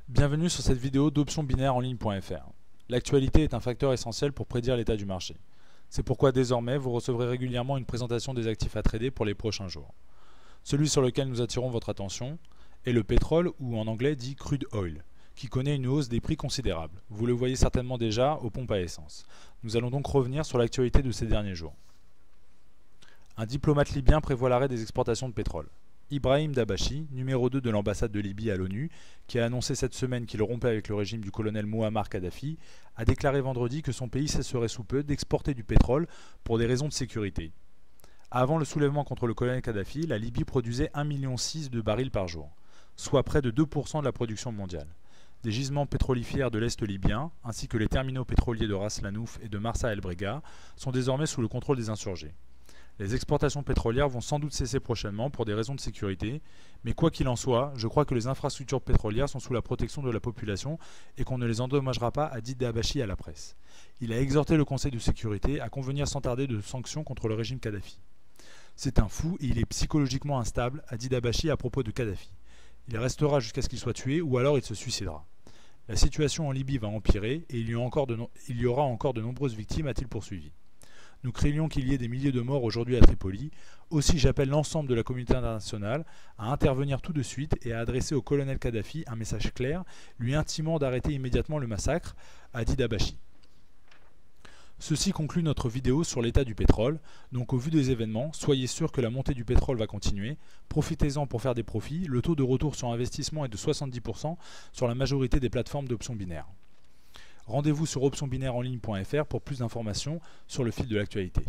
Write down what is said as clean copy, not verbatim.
Bienvenue sur cette vidéo d'options binaires en ligne.fr. L'actualité est un facteur essentiel pour prédire l'état du marché. C'est pourquoi désormais vous recevrez régulièrement une présentation des actifs à trader pour les prochains jours. Celui sur lequel nous attirons votre attention est le pétrole, ou en anglais dit crude oil, qui connaît une hausse des prix considérable. Vous le voyez certainement déjà aux pompes à essence. Nous allons donc revenir sur l'actualité de ces derniers jours. Un diplomate libyen prévoit l'arrêt des exportations de pétrole. Ibrahim Dabashi, numéro 2 de l'ambassade de Libye à l'ONU, qui a annoncé cette semaine qu'il rompait avec le régime du colonel Mouammar Kadhafi, a déclaré vendredi que son pays cesserait sous peu d'exporter du pétrole pour des raisons de sécurité. Avant le soulèvement contre le colonel Kadhafi, la Libye produisait 1,6 million de barils par jour, soit près de 2% de la production mondiale. Des gisements pétrolifères de l'Est libyen, ainsi que les terminaux pétroliers de Ras Lanouf et de Marsa El Brega, sont désormais sous le contrôle des insurgés. Les exportations pétrolières vont sans doute cesser prochainement pour des raisons de sécurité, mais quoi qu'il en soit, je crois que les infrastructures pétrolières sont sous la protection de la population et qu'on ne les endommagera pas, a dit Dabashi à la presse. Il a exhorté le Conseil de sécurité à convenir sans tarder de sanctions contre le régime Kadhafi. C'est un fou et il est psychologiquement instable, a dit Dabashi à propos de Kadhafi. Il restera jusqu'à ce qu'il soit tué ou alors il se suicidera. La situation en Libye va empirer et il y aura encore de nombreuses victimes, a-t-il poursuivi. Nous craignons qu'il y ait des milliers de morts aujourd'hui à Tripoli. Aussi, j'appelle l'ensemble de la communauté internationale à intervenir tout de suite et à adresser au colonel Kadhafi un message clair, lui intimant d'arrêter immédiatement le massacre, a dit Dabashi. Ceci conclut notre vidéo sur l'état du pétrole. Donc au vu des événements, soyez sûr que la montée du pétrole va continuer. Profitez-en pour faire des profits. Le taux de retour sur investissement est de 70% sur la majorité des plateformes d'options binaires. Rendez-vous sur optionsbinairesenligne.fr pour plus d'informations sur le fil de l'actualité.